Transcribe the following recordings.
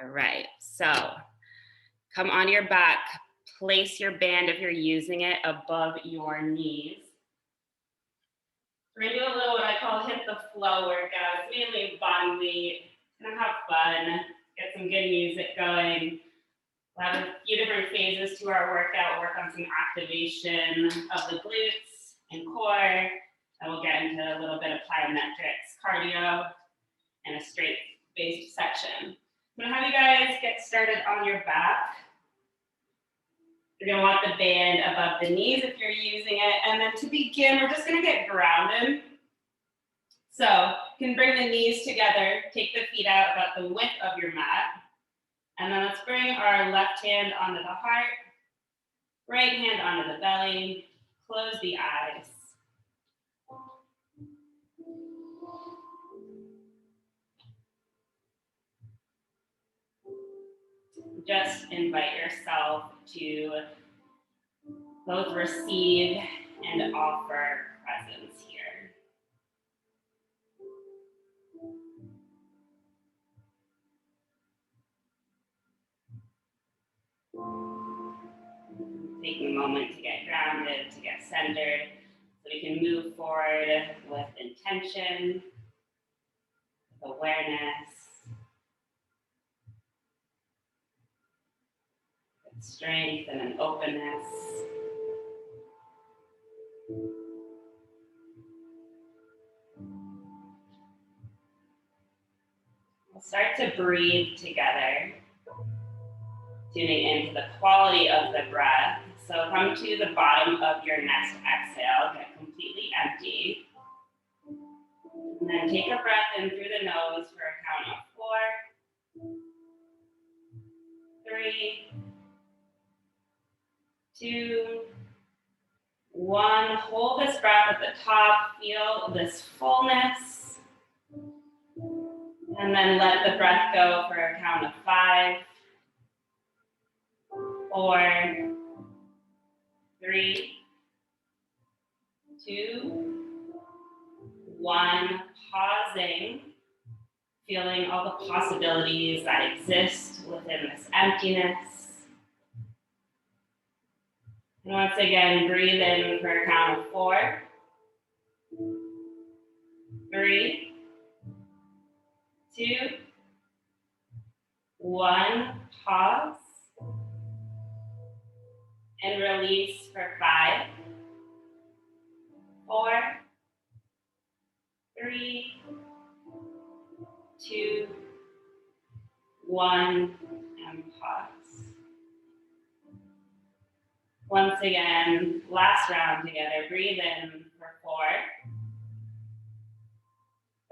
All right, so come on your back. Place your band, if you're using it, above your knees. We're gonna do a little what I call hit the flow workout. It's mainly body weight. Gonna have fun, get some good music going. We'll have a few different phases to our workout, work on some activation of the glutes and core. And we'll get into a little bit of plyometrics, cardio, and a straight-based section. I'm gonna have you guys get started on your back. You're gonna want the band above the knees if you're using it. And then to begin, we're just gonna get grounded. So you can bring the knees together, take the feet out about the width of your mat. And then let's bring our left hand onto the heart, right hand onto the belly, close the eyes. Just invite yourself to both receive and offer presence here. Taking a moment to get grounded, to get centered, so we can move forward with intention, with awareness, with strength and an openness. We'll start to breathe together, tuning into the quality of the breath. So come to the bottom of your next exhale, get completely empty. And then take a breath in through the nose for a count of 4, 3, 2, 1. Hold this breath at the top, feel this fullness. And then let the breath go for a count of 5, 4, 3, 2, 1. Pausing, feeling all the possibilities that exist within this emptiness. And once again, breathe in for a count of 4, 3, 2, 1. Pause. And release for 5, 4, 3, 2, 1, and pause. Once again, last round together. Breathe in for 4,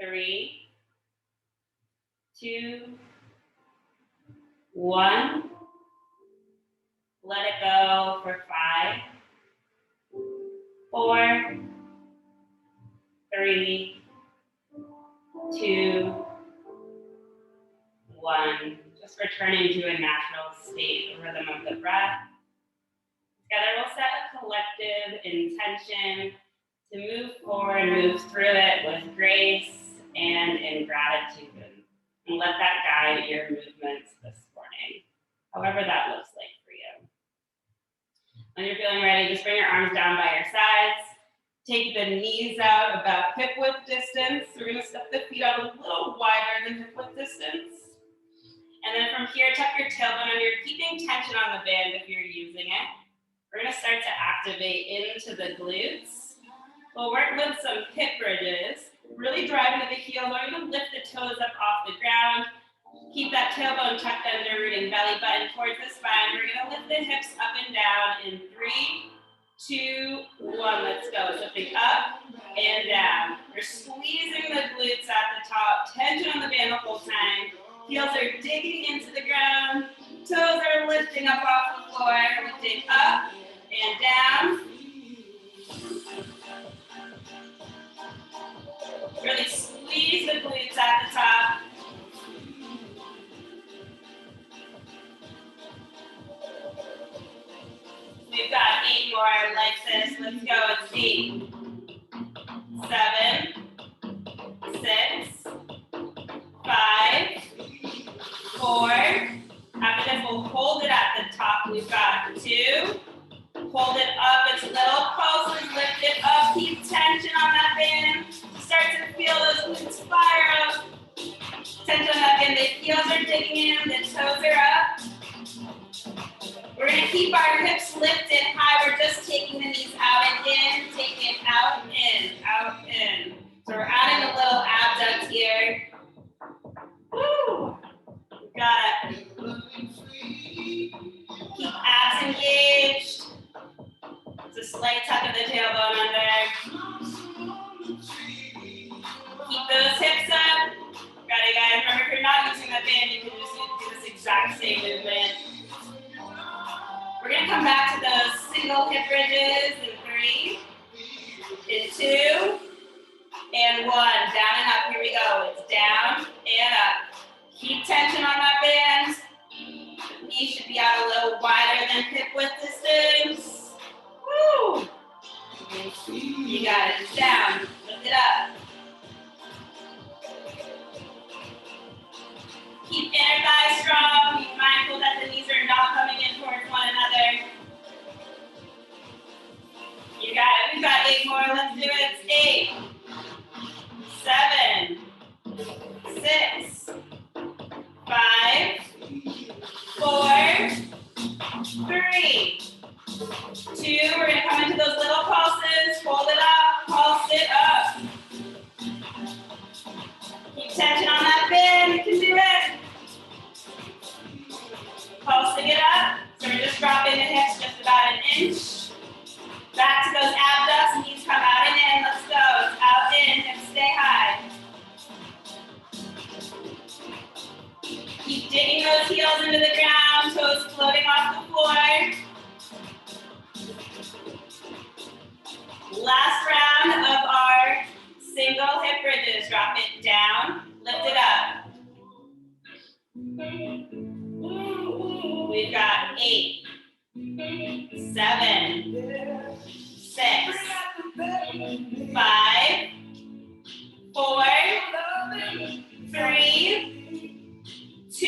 3, 2, 1. Let it go for 5, 4, 3, 2, 1. Just returning to a natural state, the rhythm of the breath. Together we'll set a collective intention to move forward, move through it with grace and in gratitude. And let that guide your movements this morning, however that looks like for you. When you're feeling ready, just bring your arms down by your sides. Take the knees out about hip width distance. We're gonna step the feet out a little wider than hip width distance. And then from here, tuck your tailbone under, keeping tension on the band if you're using it. We're gonna start to activate into the glutes. We'll work with some hip bridges. Really drive into the heel. We're gonna lift the toes up off the ground. Keep that tailbone tucked under, rooting belly button towards the spine. We're gonna lift the hips up and down in 3, 2, 1. Let's go. Lifting up and down. We're squeezing the glutes at the top. Tension on the band the whole time. Heels are digging into the ground. Toes are lifting up off the floor. Lifting up and down. Really squeeze the glutes at the top. We've got 8 more like this. Let's go. It's 8, 7, 6, 5, 4, We've got 2. Hold it up, it's little pulses, lift it up, keep tension on that band. Start to feel those glutes fire up. Tension on that band, the heels are digging in, the toes are up. We're gonna keep our hips lifted high, we're just taking the knees out and in, taking it out and in, out in. So we're adding a little abduct here. Woo! Got it. Keep abs engaged. It's a slight tuck of the tailbone under. Keep those hips up. Got it, guys. Remember, if you're not using that band, you can just do this exact same movement. We're going to come back to those single hip bridges in 3, in 2, and 1. Down and up. Here we go. It's down and up. Keep tension on that band. The knee should be out a little wider than hip width distance. Woo! You got it. It's down. Lift it up. Keep inner thighs strong. Be mindful that the knees are not coming in towards one another. You got it. We've got 8 more. Let's do it. 8, 7, 6, 5, 4, 3, 2. We're going to come into those little pulses. Hold it up. Pulse it up. Keep tension on that band. You can do it. Pulsing it up. So we're just dropping the hips just about an inch. Back to those abducts. Knees come out and in. Let's go. It's out, in. Hips stay high. Keep digging those heels into the ground. Toes floating off the floor. Last round of our single hip bridges. Drop it down, lift it up. We've got 8, 7, 6, 5, 4, 3, 2.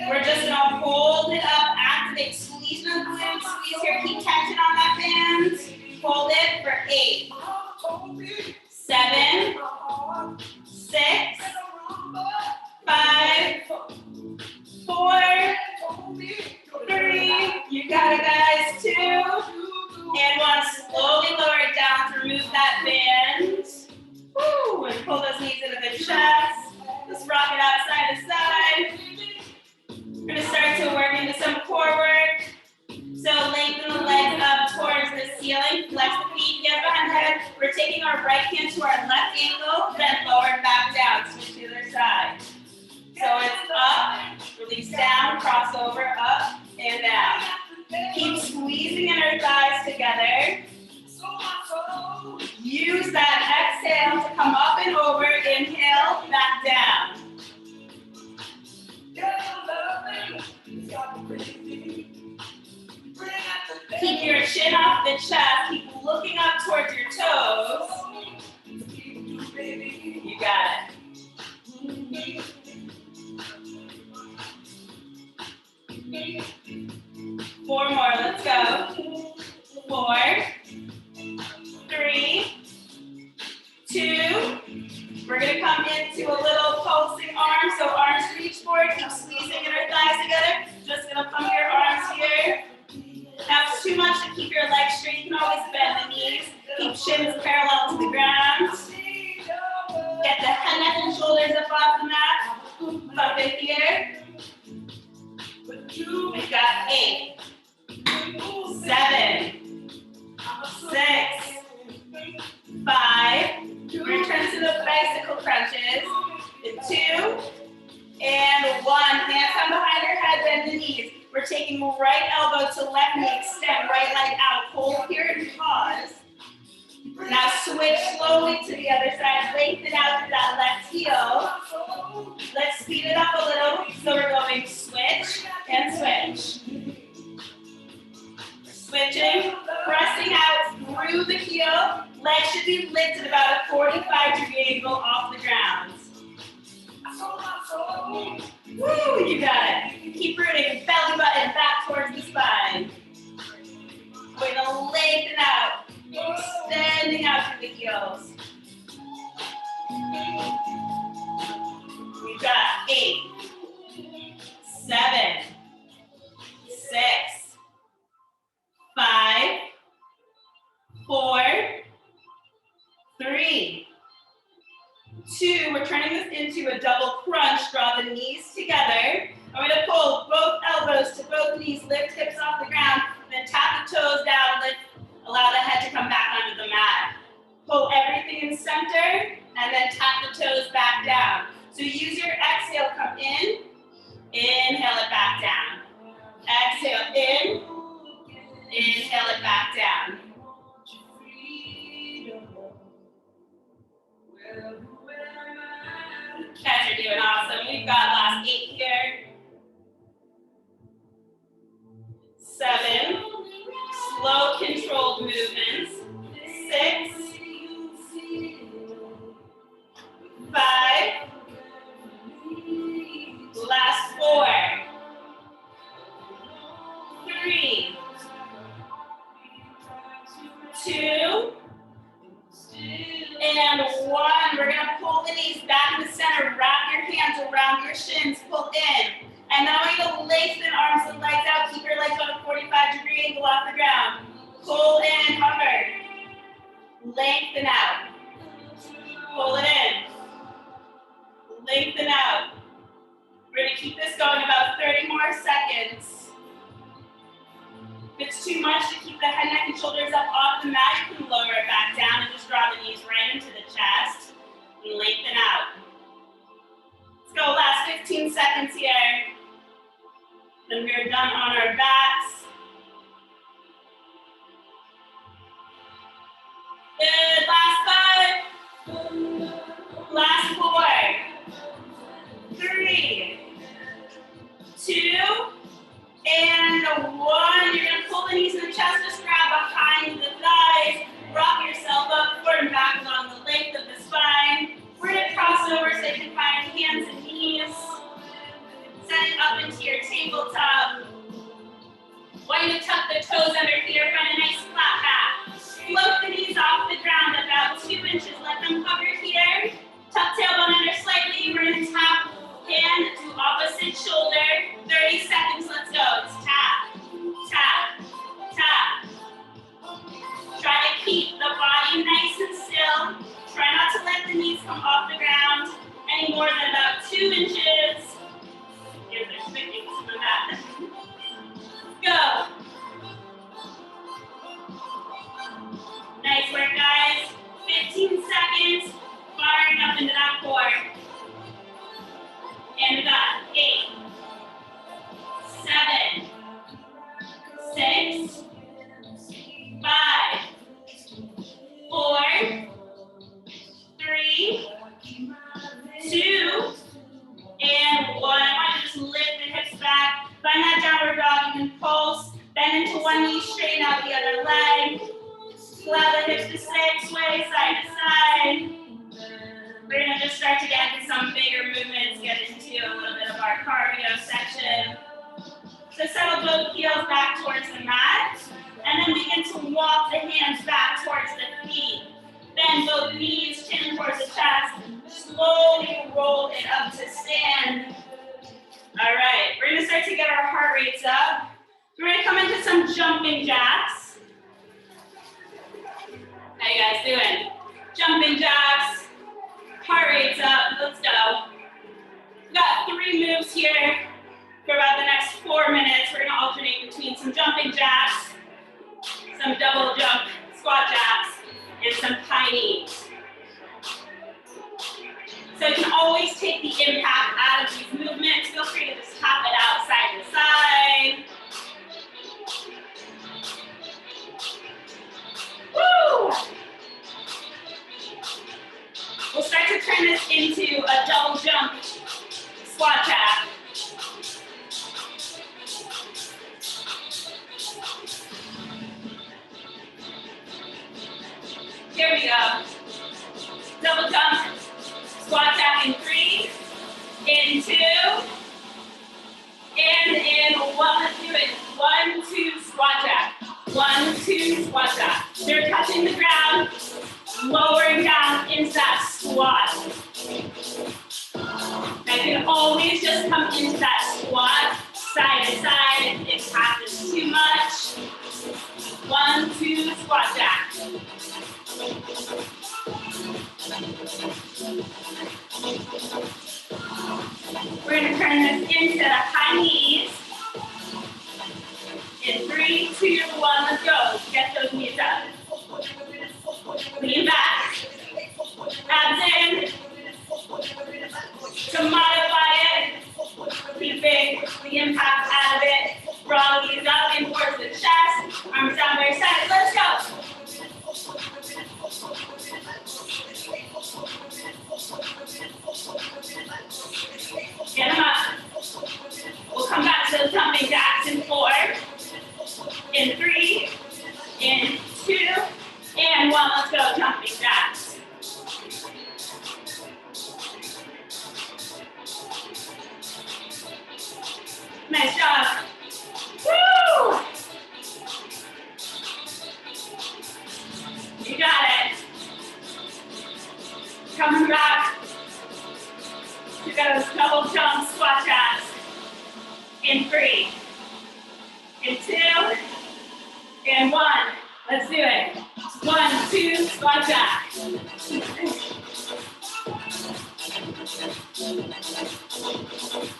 We're just gonna hold it up, activate, squeeze the glutes, squeeze here, keep tension on that band. Hold it for 8, 7, 6, 5, 4, 3. You got it, guys. 2, and 1. Slowly lower it down to remove that band. Woo! And pull those knees into the chest. Just rock it out side to side. We're gonna start to work into some core work. So lengthen the legs up towards the ceiling, flex the feet, get behind the head. We're taking our right hand to our left ankle, then lower it back down, switch to the other side. So it's up, release down, cross over, up and down. Keep squeezing inner thighs together. Use that exhale to come up and over, inhale, back down. Keep your chin off the chest. Keep looking up towards your toes. You got it. 4 more. Let's go. 4, 3, 2. We're going to come into a little pulsing arm. So arms reach forward. Keep squeezing inner thighs together. Just going to pump your arms here. Now, if it's too much to keep your legs straight, you can always bend the knees. Keep shins parallel to the ground. Get the head, neck, and shoulders up off the mat. Pump it here. We've got 8, 7, 6, 5. Return to the bicycle crunches. 2, and 1. Hands come behind your head, bend the knees. We're taking right elbow to left knee, extend right leg out. Hold here and pause. Now switch slowly to the other side. Lengthen out to that left heel. Let's speed it up a little. So we're going switch and switch. Switching, pressing out through the heel. Legs should be lifted about a 45-degree angle off the ground. Woo, you got it. Keep rooting belly button back towards the spine. into a double crunch. Draw the knees together. I'm going to pull both elbows to both knees, lift hips off the ground, then tap the toes down, lift, allow the head to come back onto the mat. Pull everything in center, and then tap the toes back down. So use your exhale, come in, inhale it back down. Exhale in, inhale it back down. You guys are doing awesome. We've got last 8 here. 7, slow controlled movements. 6, 5, last 4, 3, 2, and 1. We're going to pull the knees back in the center. Wrap your hands around your shins. Pull in. And then I want you to lengthen arms and legs out. Keep your legs on a 45-degree angle off the ground. Pull in, hover. Lengthen out. Pull it in. Lengthen out. We're going to keep this going about 30 more seconds. If it's too much to keep the head, neck, and shoulders up off the mat, you can lower it back down and just draw the knees right into the chest and lengthen out. Let's go, last 15 seconds here. Then we're done on our backs. Good, last 5. Last 4. 3, 2, and 1. You're going to pull the knees in the chest, just grab behind the thighs, rock yourself up, forward and back along the length of the spine. We're going to cross over so you can find hands and knees. Send it up into your tabletop. Want you to tuck the toes under here, find a nice flat back. Float the knees off the ground about 2 inches. Let them hover here. Tuck tailbone under slightly. We're going to tap hand to opposite shoulder. 30 seconds, let's go. It's tap, tap, tap. Try to keep the body nice and still. Try not to let the knees come off the ground any more than about 2 inches. Here's our sticking some of that. Go. Nice work, guys. 15 seconds. Firing up into that core. And we got 8, 7, 6, 5, 4, 3, 2, and 1. I want you to just lift the hips back. Find that downward dog. You can pulse. Bend into one knee, straighten out the other leg. Allow the hips to sway side to side. We're going to just start to get into some bigger movements, get into a little bit of our cardio section. So settle both heels back towards the mat, and then begin to walk the hands back towards the feet. Bend both knees, chin towards the chest. Slowly roll it up to stand. All right, we're going to start to get our heart rates up. We're going to come into some jumping jacks. How you guys doing? Jumping jacks. Heart rate's up, let's go. We've got 3 moves here for about the next 4 minutes. We're gonna alternate between some jumping jacks, some double jump squat jacks, and some high knees. So you can always take the impact out of these movements. Feel free to just tap it out side to side. Woo! We'll start to turn this into a double jump squat jack. Here we go. Double jump squat jack in 3, in 2, and in 1. Let's do it. 1, 2, squat jack. 1, 2, squat jack. They're touching the ground. Lowering down into that squat. Now you can always just come into that squat, side to side if it happens too much. 1, 2, squat jack. We're going to turn this into the high knees. In 3, 2, 1, let's go. Get those knees up. Lean back. Abs in. To modify it, keeping the impact out of it. Draw these up in towards the chest. Arms down by your side. Let's go. Get them up. We'll come back to those jumping jacks in 4, in 3, in 2, and 1. Let's go, jumping jacks. Nice job. Woo! You got it. Coming back to those double jump squat jacks. In 3, in 2, and 1. Let's do it. 1, 2, squat jack.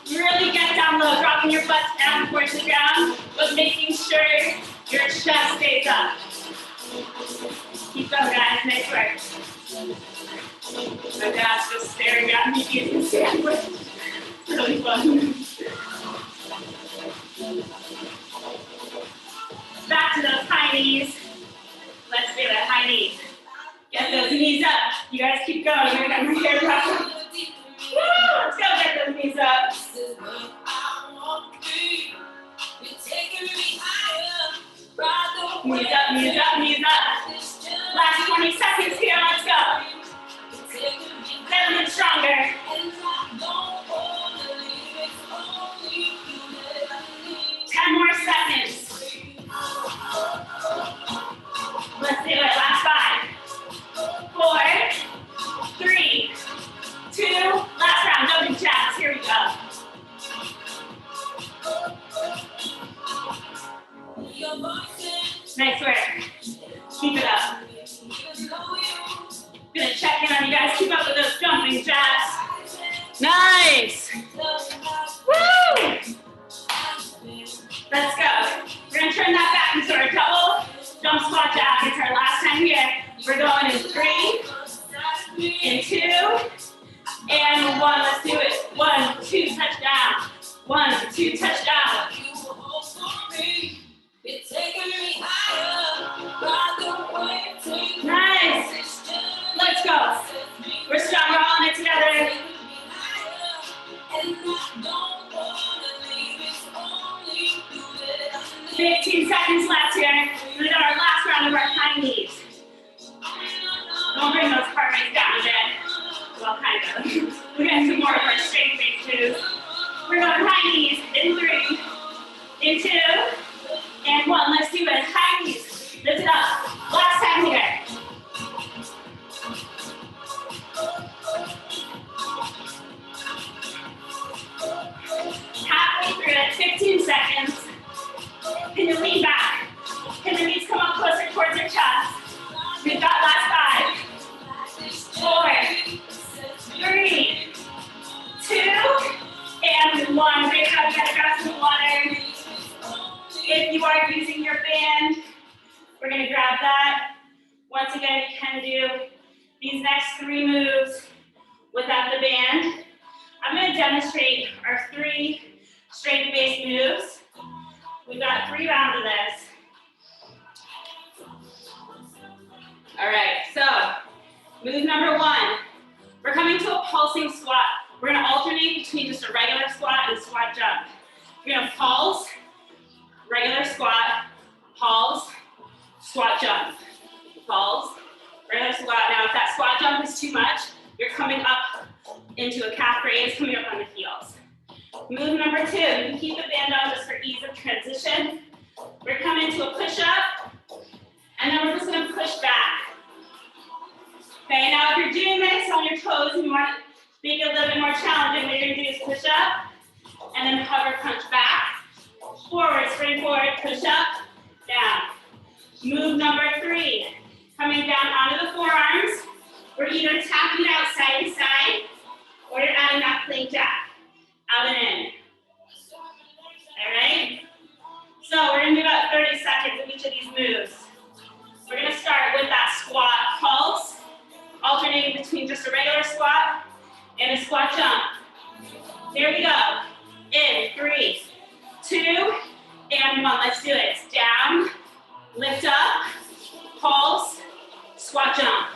Really get down low, dropping your butt down towards the ground, but making sure your chest stays up. Keep going, guys. Nice work. My dad's just staring at me using sandwich. It's really fun. Back to those high knees. Let's do it, high knees. Get those knees up. You guys keep going. We're gonna get my hair wrapped. Woo! Let's go, get those knees up. Knees up, knees up, knees up. Last 20 seconds here, let's go. Then get stronger. 10 more seconds. Let's do it, last 5, 4, 3, 2, last round, jumping jacks, here we go. Nice work, keep it up. Gonna check in on you guys, keep up with those jumping jacks. Nice, woo! Let's go, we're gonna turn that back into our double jump squat jack. It's our last time here. We're going in 3, in 2, and 1. Let's do it. 1, 2, touchdown. 1, 2, touchdown. Nice. Let's go. We're strong. We're all in it together. 15 seconds left here. We got our last round of our high knees. Don't bring those heart rates down yet. Well, kind of. We're getting some more of our strength-based moves. We're going high knees in 3, in 2, and 1. Let's do it. High knees. Lift it up. Last time here. Halfway through it. 15 seconds. Can you lean back? Can the knees come up closer towards your chest? We've got last 5, 4, 3, 2, and 1. Great job, you gotta grab some water. If you are using your band, we're gonna grab that. Once again, you can do these next 3 moves without the band. I'm gonna demonstrate our 3 strength-based moves. We've got 3 rounds of this. All right, so move number 1. We're coming to a pulsing squat. We're gonna alternate between just a regular squat and a squat jump. You're gonna pulse, regular squat, pulse, squat jump. Pulse, regular squat. Now if that squat jump is too much, you're coming up into a calf raise, coming up on the heels. Move number 2, you can keep the band on just for ease of transition. We're coming to a push-up, and then we're just gonna push back. Okay, now if you're doing this on your toes and you want to make it a little bit more challenging, what you're gonna do is push up, and then hover, punch back. Forward, spring forward, push up, down. Move number 3, coming down onto the forearms. We're either tapping it out side to side, or you're adding that plank jack. Out and Here we go. In 3, 2, and 1. Let's do it. Down, lift up, pulse, squat jump.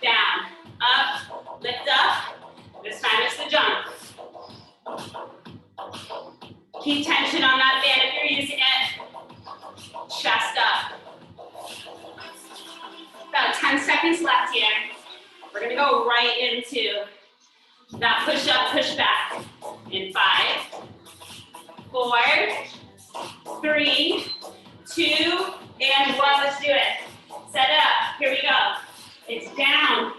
Down, up, lift up. This time it's the jump. Keep tension on that band if you're using it. Chest up. About 10 seconds left here. We're gonna go right into that push up, push back. In 5, 4, 3, 2, and 1. Let's do it. Set it up. Here we go. It's down.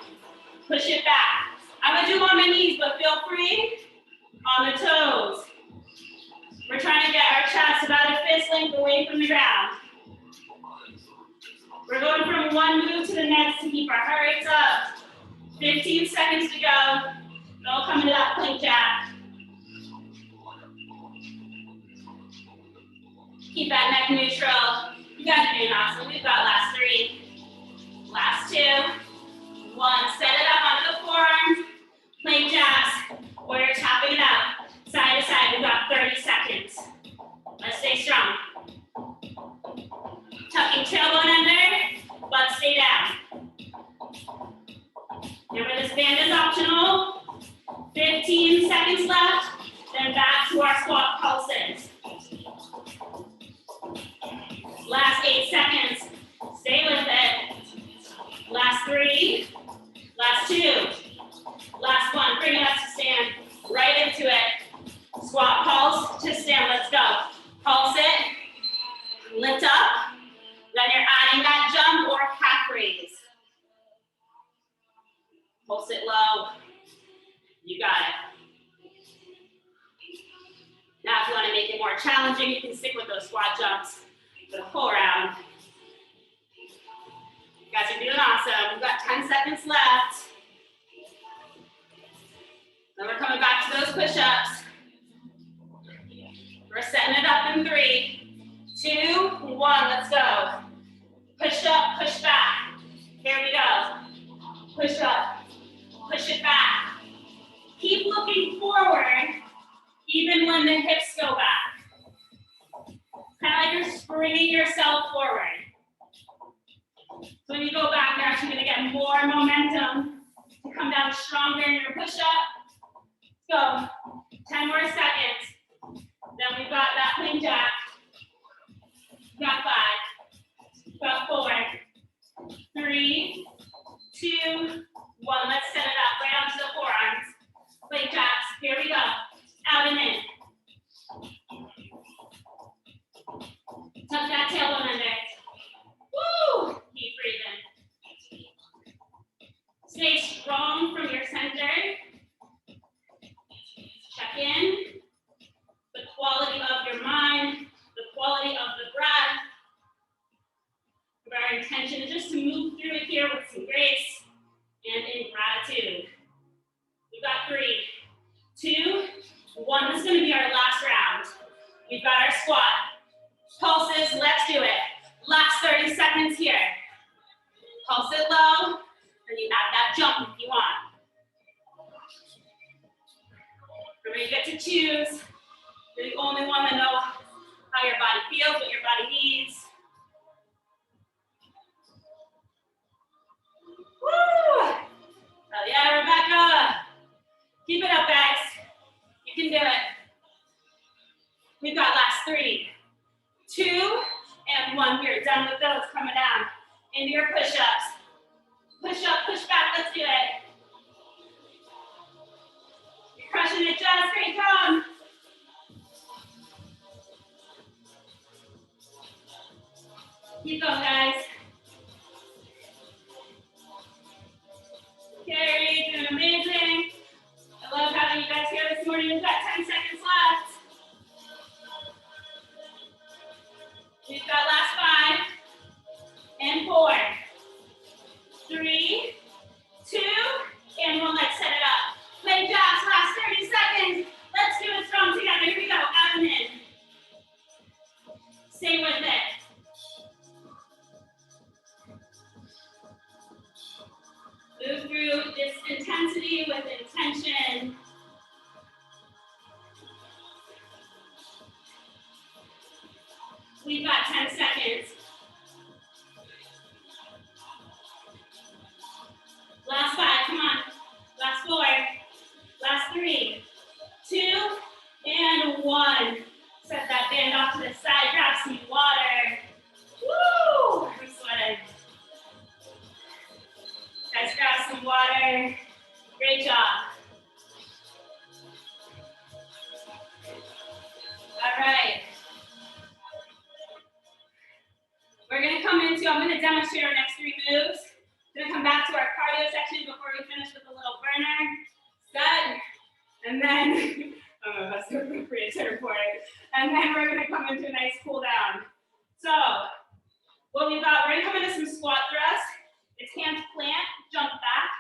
Push it back. I'm gonna do them on my knees, but feel free on the toes. We're trying to get our chest about a fist length away from the ground. We're going from one move to the next to keep our heart rates up. 15 seconds to go. Don't come into that plank jack. Keep that neck neutral. You guys are doing awesome. We've got last 3, last 2, 1. Set it up onto the forearms. Plank jacks, or you're tapping it out. Side to side, we've got 30 seconds. Let's stay strong. Tucking tailbone under, butt stay down. Remember, this band is optional. 15 seconds left, then back to our squat pulses. Last 8 seconds, stay with it. Last 3, last 2, last 1, bring it up to stand, right into it. Squat pulse to stand, let's go. Pulse it, lift up, then you're adding that jump or calf raise. Pulse it low, you got it. Now if you want to make it more challenging, you can stick with those squat jumps for the whole round. You guys are doing awesome. We've got 10 seconds left. Then we're coming back to those push-ups. We're setting it up in 3, 2, 1, let's go. Push up, push back. Here we go. Push up, push it back. Keep looking forward, even when the hips go back. Kind of like you're springing yourself forward. So when you go back, you're actually gonna get more momentum to come down stronger in your push-up. Go, 10 more seconds. Then we've got that plank jack. Got 5, got 4, 3, 2, 1. Let's set it up right onto the forearms. Plank jacks, here we go. Out and in. Tuck that tailbone under. Woo! Keep breathing. Stay strong from your center. Check in. The quality of your mind, the quality of the breath. Our intention is just to move through it here with some grace and in gratitude. We've got 3, 2, 1. This is going to be our last round. We've got our squat. Pulses, let's do it. Last 30 seconds here. Pulse it low, and you add that jump if you want. Remember, you get to choose. You're the only one that knows how your body feels, what your body needs. Woo! Oh yeah, Rebecca. Keep it up, guys. You can do it. We've got last 3, 2, and 1. We're done with those. Coming down into your push-ups. Push up, push back. Let's do it. You're crushing it, Jess. Great job. Keep going, guys. Carrie, doing amazing. I love having you guys here this morning. We've got 10 seconds left. We've got last 5 and 4, 3, 2, and 1. Let's set it up. Plank jacks, last 30 seconds. Let's do it strong together. Here we go. Out and in. Stay with it. We've got 10 seconds. Last 5, come on. Last 4, last 3, 2, and 1. Set that band off to the side, grab some water. Woo! I'm sweating. Guys, grab some water. Great job. All right. We're gonna come into, I'm gonna demonstrate our next 3 moves. We're gonna come back to our cardio section before we finish with a little burner. Set. And then, I don't know if that's the appropriate term for it. And then we're gonna come into a nice cool down. So, what we've got, we're gonna come into some squat thrusts. It's hands plant, jump back,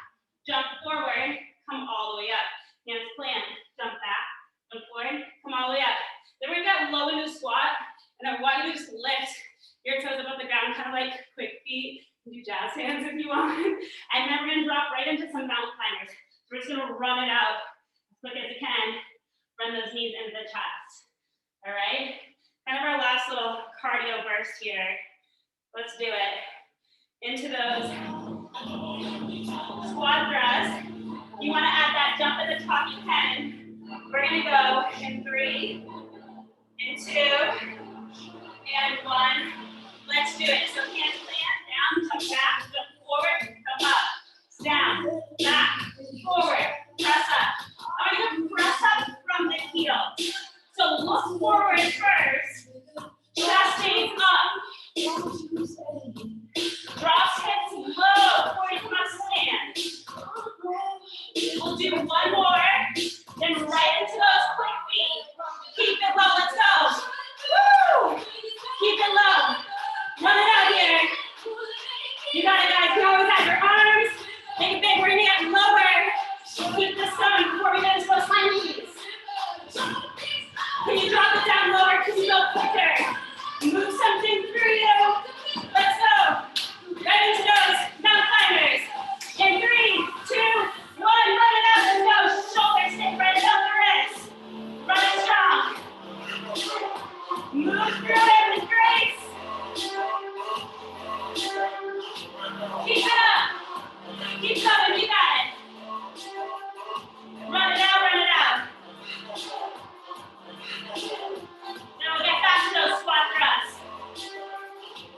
jump forward, come all the way up. Hands plant, jump back, jump forward, come all the way up. Then we're gonna low into a squat, and I want you to just lift your toes above the ground, kind of like quick feet. You can do jazz hands if you want. And then we're gonna drop right into some mountain climbers. So we're just gonna run it out as quick as you can. Run those knees into the chest. All right? Kind of our last little cardio burst here. Let's do it. Into those squat thrusts. You want to add that jump at the top, you can. We're going to go in 3, in 2, and 1. Let's do it. So hands plant, down, come back, jump forward, come up. Down, back, forward, press up. I'm going to press up from the heel. So look forward first. Chest stays up. Drops hips low before you come up stand. We'll do 1 more, then right into those quick feet. Keep it low, let's go. Woo! Keep it low. Run it out here. You got it, guys. You always have your arms. Make it big. We're gonna get lower. Keep this going before we get into those high knees. Can you drop it down lower? Can you go quicker? Move something through you. Let's go. Right into those mountain climbers. In 3, 2, 1, run it out. Let's go. Shoulders stay right above the wrist. Run it strong. Move through it with grace. Keep it up. Keep going. You got it. Run it out. Run it out. Now we'll get back to those squat thrusts.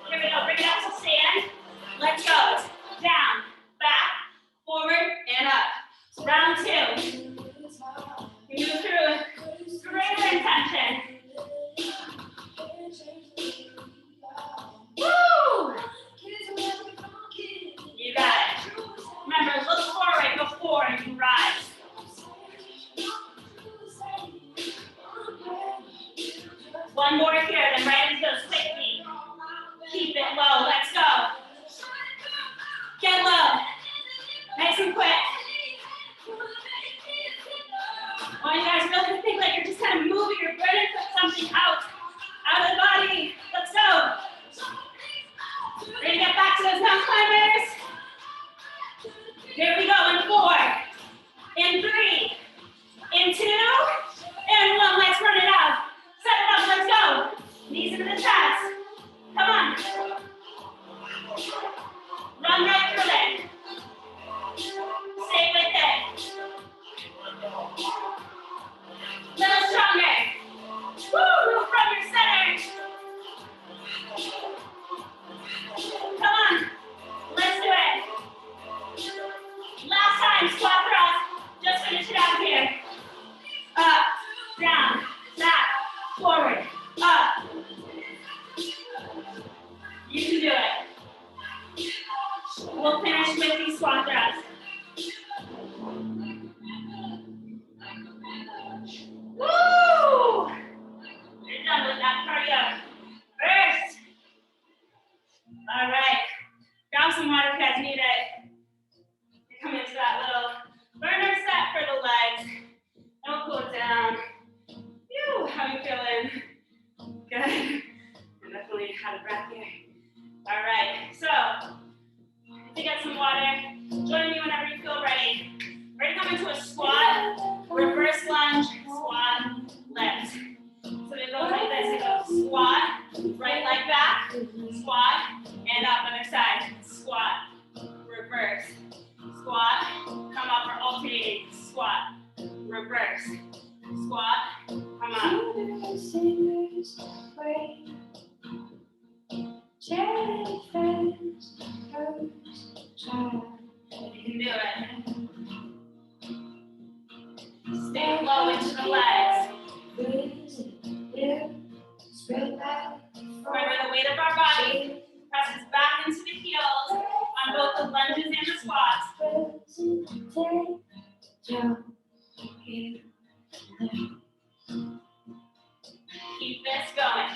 Here we go. Bring it up to stand. Let's go. Down, back, forward, and up. Round 2. You move through greater intention. Woo! You got it. Remember, look forward before you rise. One more here, then right into those quick feet. Keep it low. Let's go. Get low. Nice and quick. I want you guys really to think like you're just kind of moving your brain and put something out of the body. Let's go. Ready to get back to those mountain climbers? Here we go in 4, in 3, in 2, and 1. Let's run it out. Set it up. Let's go. Knees into the chest. Come on. Run right through it. Stay with it. Little stronger. Woo! Move from your center. Come on. Let's do it. Last time, squat thrust. Just finish it out here. You can do it. Stay low into the legs. Remember, the weight of our body presses back into the heels on both the lunges and the squats. Keep this going.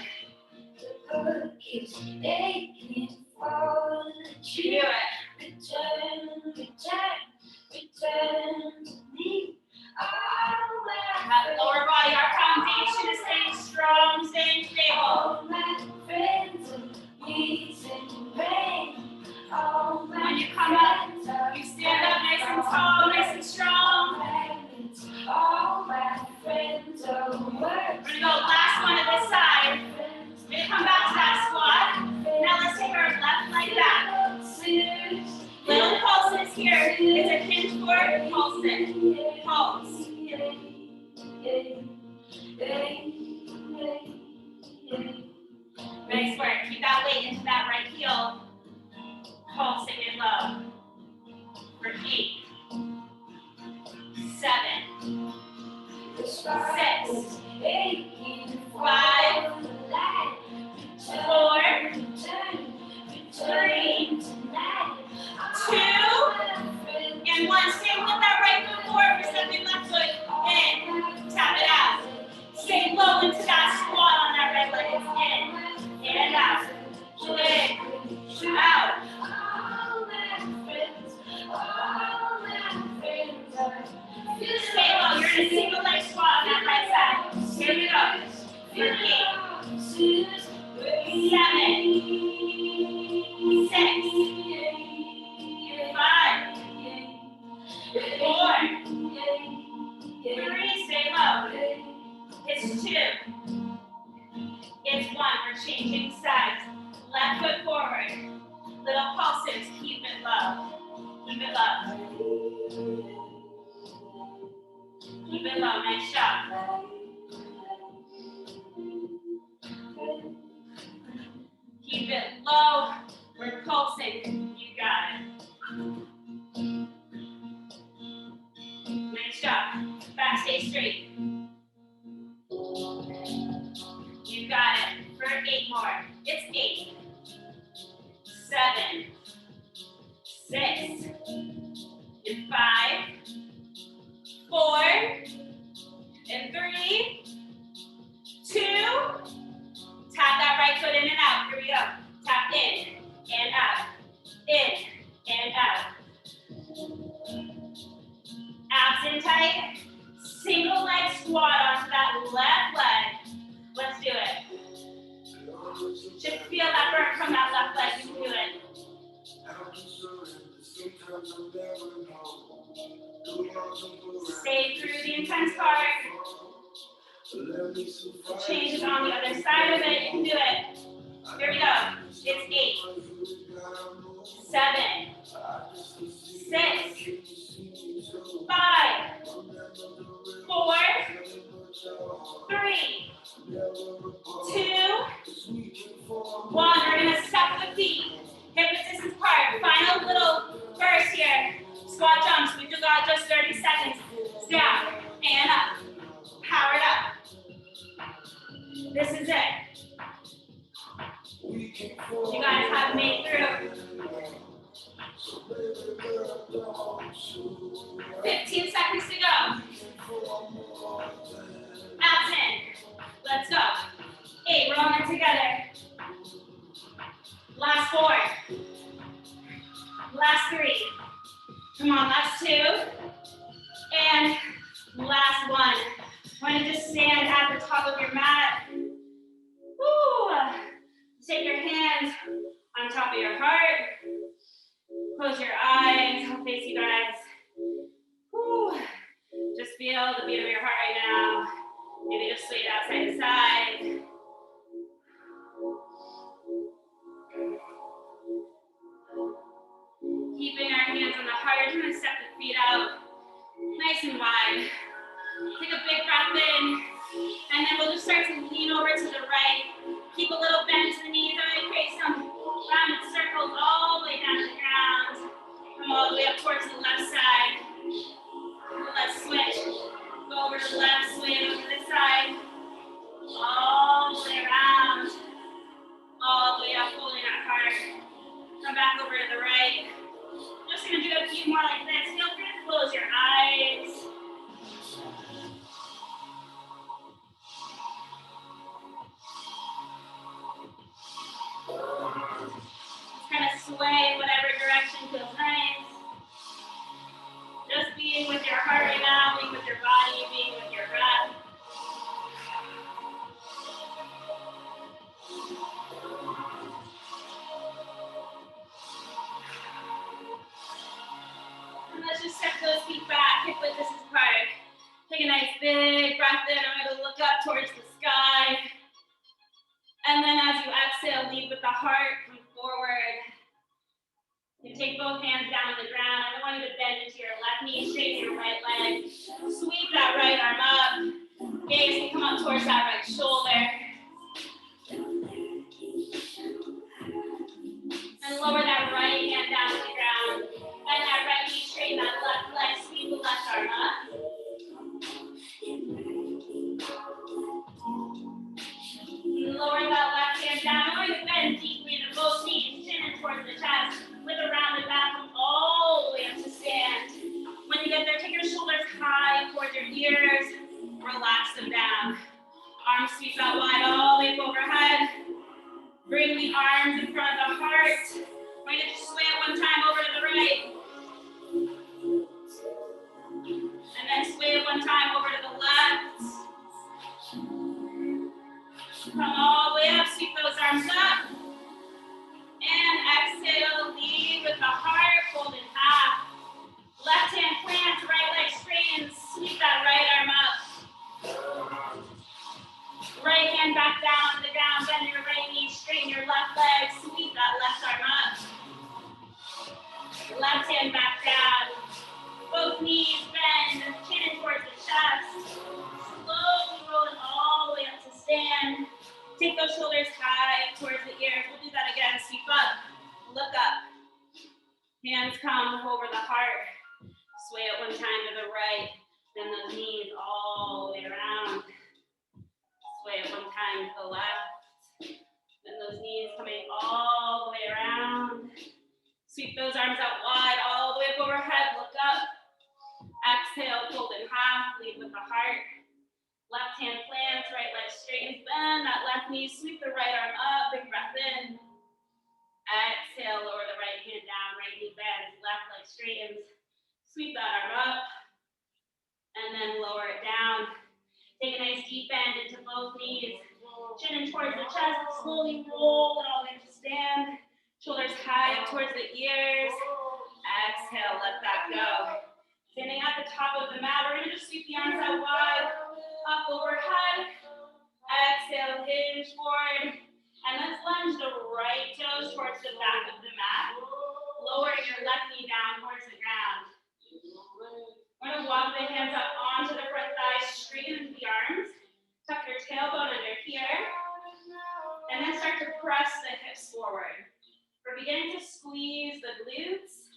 You do it. Have the lower body, our foundation is staying strong, staying stable. When you come up, you stand up nice and tall, nice and strong. We're going to go last one to this side. We're going to come back to that squat. Now let's take our left leg back. Little pulses here. It's a hinge forward pulse in. Pulse. Nice work. Keep that weight into that right heel. Pulsing it low. For 8, 7, 6, 5, 4, 3, 2, and 1. Stay with that right foot forward for stepping left foot in. Tap it out. Stay low into that squat on that right leg. In and out. In, out. Stay low. You're in a single leg squat on that right side. Here we go. 8, 7, 6, 5, 4, 3. Stay low. It's 2. It's 1. We're changing sides. Left foot forward. Little pulses. Keep it low. Keep it low. Keep it low. Nice job. Keep it low. We're pulsing. You got it. Nice job. Back stay straight. You got it. For 8 more. It's 8, 7, 6, and 5, 4, and 3, 2. Tap that right foot in and out. Here we go. Tap in and out. In and out. Abs in tight. Single leg squat onto that left leg. Let's do it. Just feel that burn from that left leg. You can do it. Stay through the intense part. Changes on the other side of it. You can do it. Here we go. It's 8, 7, 6, 5, 4, 3, 2, 1. We're going to step the feet. Hip distance apart. Final little burst here. Squat jumps. We've got just 30 seconds. Down and up. Power it up. This is it. You guys have made through 15 seconds to go. Abs in. Let's go. 8, we're on it together. Last 4. Last 3. Come on, last 2. And last 1. Want to just stand at the top of your mat. Woo. Take your hands on top of your heart. Close your eyes. I'll face you guys. Woo. Just feel the beat of your heart right now. Maybe just sway it out side to side. Keeping our hands on the heart. We're going to step the feet out nice and wide. Take a big breath in, and then we'll just start to lean over to the right. feet back, hip width distance apart. Take a nice big breath in. I'm going to look up towards the sky. And then as you exhale, lead with the heart, come forward. You take both hands down on the ground. I want you to bend into your left knee, straighten your right leg. Sweep that right arm up. Gaze can come up towards that right shoulder. And lower that right hand down to the ground. Bend that right knee, straighten that left leg, sweep the left arm up. Lower that left hand down. I'm going to bend deeply into both knees, chin in towards the chest. With a rounded back, come all the way up to stand. When you get there, take your shoulders high towards your ears. Relax them down. Arms sweep out wide all the way up overhead. Bring the arms in front of the heart. We're going to just sway it one time over to the right. And then sway it one time over to the left. Come all the way up, sweep those arms up. And exhale, lead with the heart, fold in half. Left hand plants, right leg straightens, sweep that right arm up. Right hand back down to the ground, bend your right knee, straighten your left leg, sweep that left arm up. Left hand back down. Both knees bend, chin in towards the chest. Slowly rolling all the way up to stand. Take those shoulders high towards the ears. We'll do that again. Sweep up, look up. Hands come over the heart. Sway it one time to the right. Then those knees all the way around. Sway it one time to the left. Then those knees coming all the way around. Sweep those arms out wide, all the way up overhead. Look up. Exhale, fold in half. Lead with the heart. Left hand plants, right leg straightens, bend that left knee, sweep the right arm up, big breath in. Exhale, lower the right hand down, right knee bends, left leg straightens, sweep that arm up, and then lower it down. Take a nice deep bend into both knees, chin in towards the chest, slowly roll it all the way to stand. Shoulders high up towards the ears. Exhale, let that go. Standing at the top of the mat, we're gonna just sweep the arms out wide. Up overhead, exhale, hinge forward, and let's lunge the right toes towards the back of the mat, lowering your left knee down towards the ground. We're going to walk the hands up onto the front thighs, straighten into the arms, tuck your tailbone under here, and then start to press the hips forward. We're beginning to squeeze the glutes,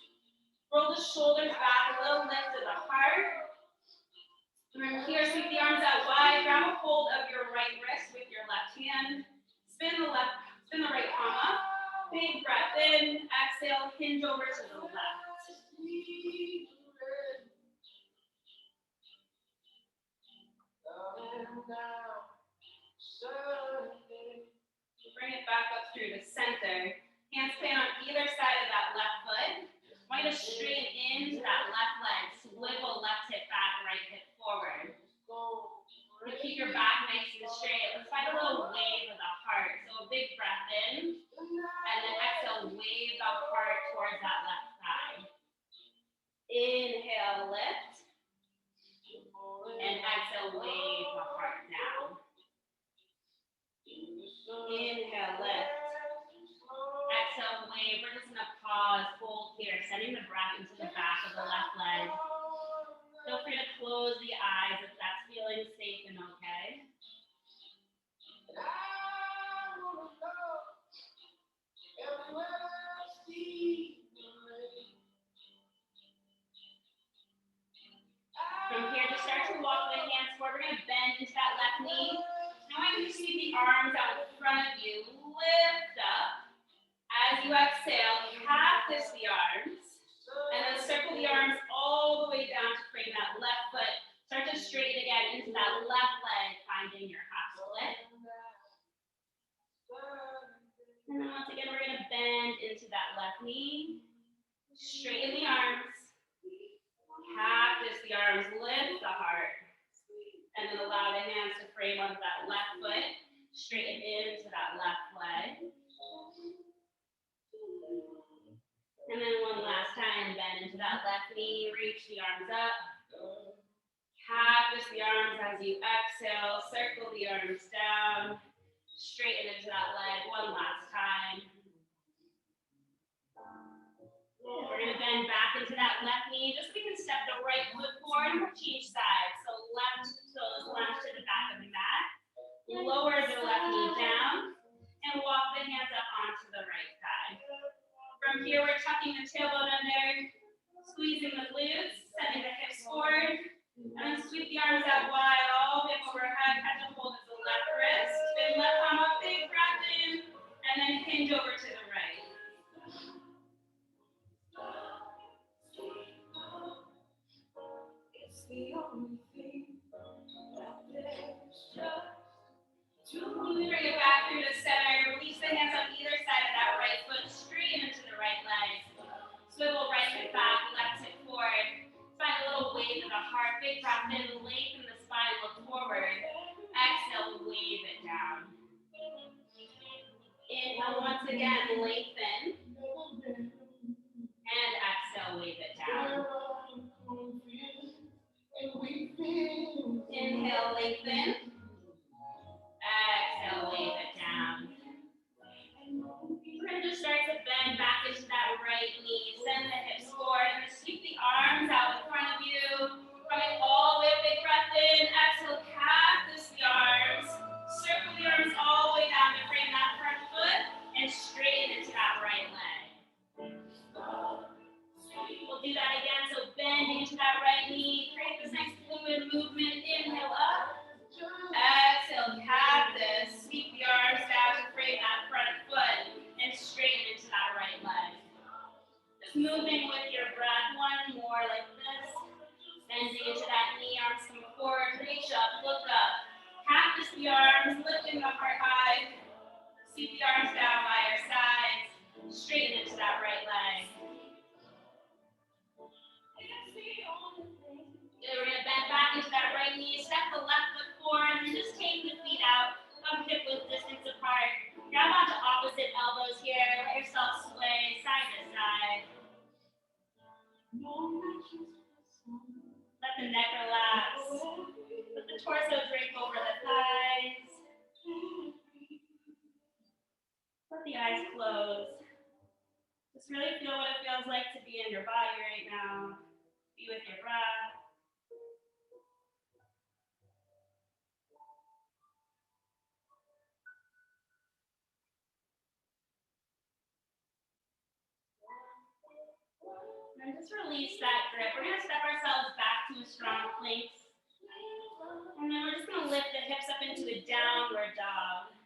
roll the shoulders back, a little lift to the heart. Remember here, sweep the arms out wide, grab a hold of your right wrist with your left hand, spin the right palm up, big breath in, exhale, hinge over to the left. Bring it back up through the center. Hands plant on either side of that left foot. I want you to straighten into that left leg, swivel left hip back, right hip forward. And keep your back nice and straight. Let's find a little wave of the heart. So a big breath in, and then exhale, wave the heart towards that left thigh. Inhale, lift, and exhale, wave the heart down. Inhale, lift. Exhale, wave. We're just gonna pause, hold here, sending the breath into the back of the left leg. Feel free to close the eyes if that's feeling safe and okay. From here, just start to walk the hands forward. We're gonna bend into that left knee. Now I want you to see the arms out in front of you. Lift up. As you exhale, cactus the arms. And then circle the arms all the way down to frame that left foot. Start to straighten again into that left leg, finding your half split. And then once again, we're going to bend into that left knee. Straighten the arms. Cactus the arms, lift the heart. And then allow the hands to frame onto that left foot. Straighten into that left leg. And then one last time, bend into that left knee, reach the arms up. Cactus the arms as you exhale. Circle the arms down. Straighten into that leg one last time. We're going to bend back into that left knee. Just so we can step the right foot forward, change sides. So left toe is lunged to the back of the mat. Lower the left knee down and walk the hands up onto the right side. From here, we're tucking the tailbone under, squeezing the glutes, sending the hips forward, and then sweep the arms out wide, all the way overhead. Catch a hold of the left wrist. Then left arm up, big breath in, and then hinge over to the right. It's the only thing that there's just to bring it back through the center. Release the hands on either side of that right foot, straight into the right leg. Swivel right hip back, left hip forward. Find a little wave in the heart. Big breath in, lengthen the spine, look forward. Exhale, wave it down. Inhale once again, lengthen. And exhale, wave it down. Inhale, lengthen. Exhale, wave it down. We're going to just start to bend back into that right knee. Send the hips forward and sweep the arms out in front of you. Coming all the way, big breath in. Exhale, cactus the arms. Circle the arms all the way down to frame that front foot and straighten into that right leg. We'll do that again. So bend into that right knee. Create this nice fluid movement. Inhale up. Exhale, cactus. Sweep the arms down to frame that front foot and straighten into that right leg. Just moving with your breath. One more like this. Bending into that knee, arms come forward. Reach up, look up. Cactus the arms, lifting the heart high. Sweep the arms down by your sides. Straighten into that right leg. We're going to bend back into that right knee. Step the left foot forward and just take the feet out. Come hip width distance apart. Grab onto opposite elbows here. Let yourself sway side to side. Let the neck relax. Let the torso drape over the thighs. Let the eyes close. Just really feel what it feels like to be in your body right now. Be with your breath. And just release that grip. We're going to step ourselves back to a strong plank. And then we're just going to lift the hips up into a downward dog.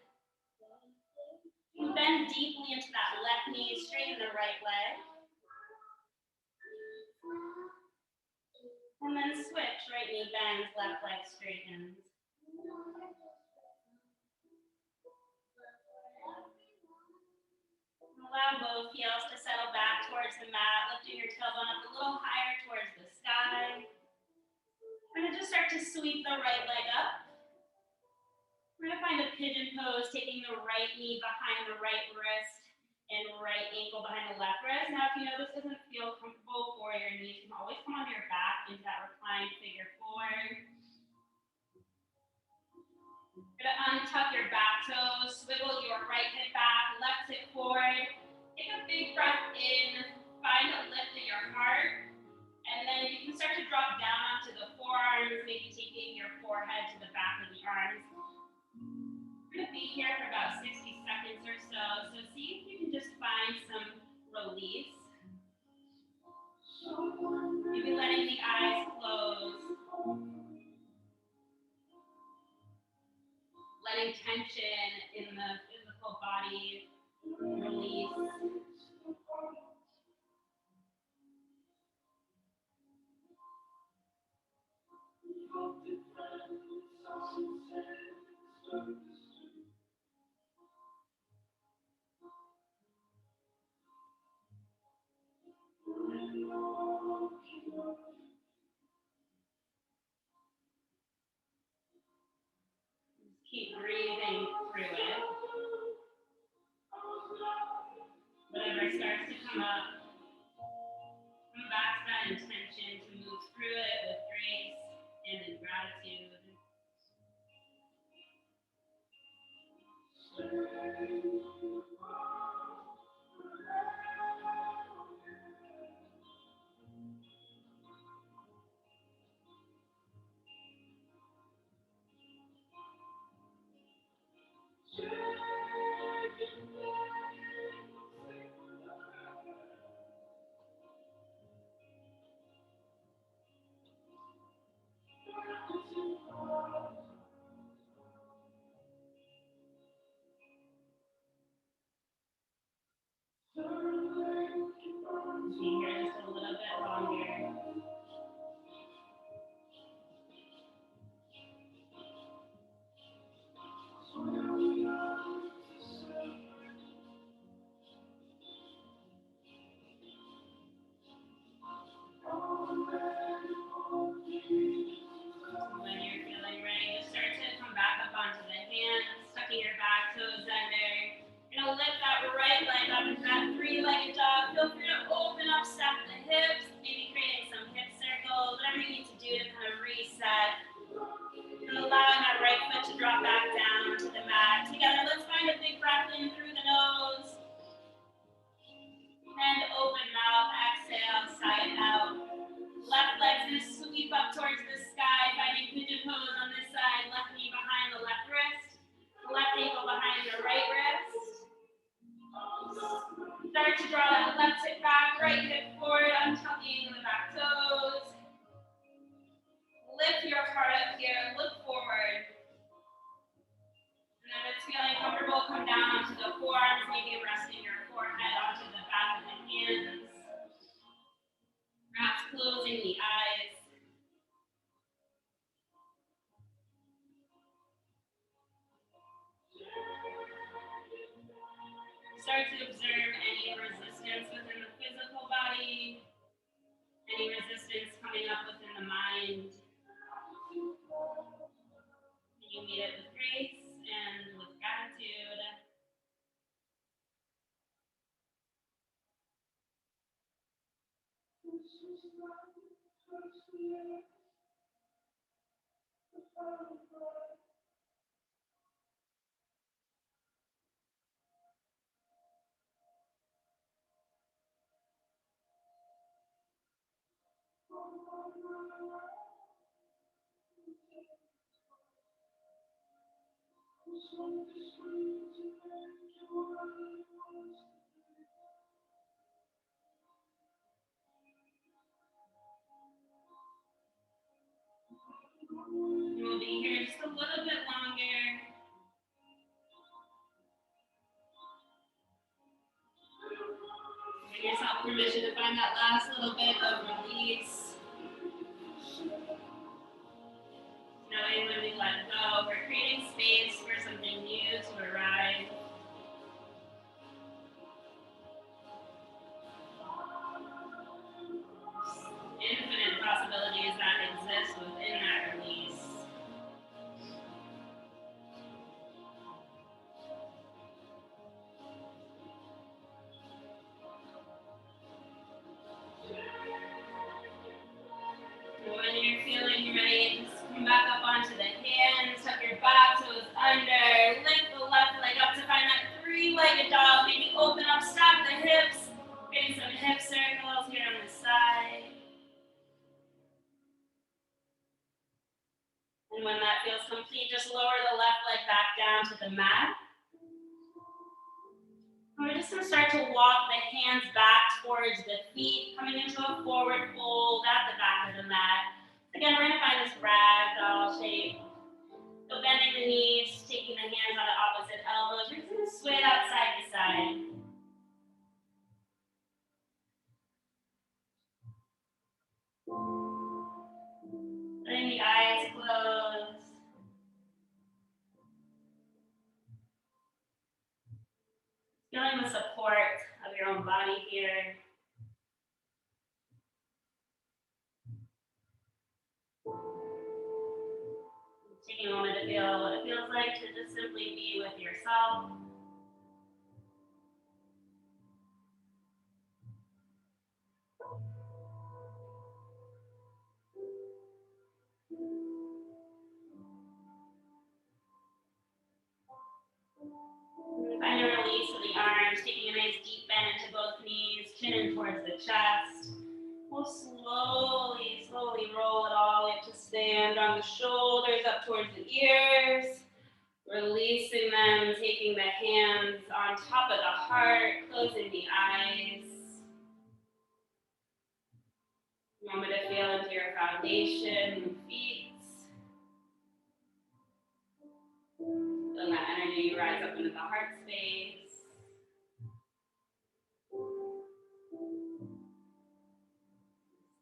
And bend deeply into that left knee, straighten the right leg. And then switch, right knee bends, left leg straightens. Allow both heels to settle back towards the mat, lifting your tailbone up a little higher towards the sky. We're going to just start to sweep the right leg up. We're going to find a pigeon pose, taking the right knee behind the right wrist and right ankle behind the left wrist. Now, if you know this doesn't feel comfortable for your knees, you can always come onto your back into that reclined figure four. You're going to untuck your back toes, swivel your right hip back, left hip forward. Take a big breath in, find a lift in your heart, and then you can start to drop down onto the forearms, maybe taking your forehead to the back of the arms. We're going to be here for about 60 seconds or so, so see if you can just find some release. Maybe letting the eyes close. Letting tension in the physical body release. Keep breathing through it. Whatever starts to come up, come back to that intention to move through it with grace and in gratitude. Be here just a little bit longer. When you're feeling ready, just start to come back up onto the hands, tucking your back toes under. You're gonna lift that right leg up into that three-legged dog. Feel free to open up, stack the hips, maybe creating some hip circles, whatever you need to do to kind of reset. And allowing that right foot to drop back down to the mat. Together, let's find a big breath in through the nose. And open mouth, exhale, sigh it out. Left leg's gonna sweep up towards the sky, finding pigeon pose on this side. Left knee behind the left wrist. Left ankle behind the right wrist. Start to draw that left hip back, right hip forward, untucking the back toes. Lift your heart up here, look forward. And if it's feeling comfortable, come down onto the forearms, maybe resting your forehead onto the back of the hands. Perhaps closing the eyes. Start to observe any resistance within the physical body, any resistance coming up within the mind. You meet it with grace and with gratitude. We'll be here just a little bit longer. Give yourself permission to find that last little bit of release. Knowing when we let go, we're creating space for something new to arrive. Infinite possibilities that exist within that release. When you're feeling ready, just come back up onto the hands, tuck your back toes under, lift the left leg up to find that three-legged dog. Maybe open up, stack the hips, creating some hip circles here on the side. And when that feels complete, just lower the left leg back down to the mat. And we're just going to start to walk the hands back towards the feet, coming into a forward fold at the back of the mat. Again, we're going to find this ragdoll shape. So bending the knees, taking the hands on the opposite elbows. We're just going to sway out side to side. Letting the eyes close. Feeling the support of your own body here. Taking a moment to feel what it feels like to just simply be with yourself. and a release of the arms, taking a nice deep bend into both knees, chin in towards the chest. We'll slowly roll it all the way up to stand on the shoulders, up towards the ears. Releasing them, taking the hands on top of the heart, closing the eyes. Moment to feel into your foundation, feet. Feeling that energy rise up into the heart space.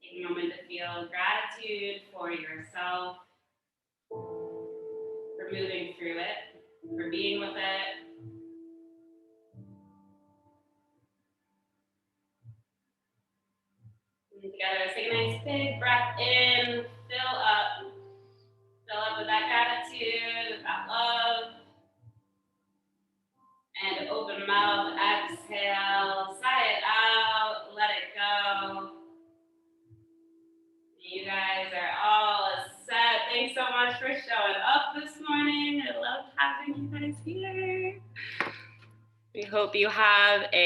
Taking a moment to feel gratitude for yourself, for moving through it, for being with it. And together, let's take a nice big breath in, fill up with that gratitude, with that love. And open mouth, exhale, sigh it out, let it go. You guys are all set. Thanks so much for showing up this morning. I love having you guys here. We hope you have a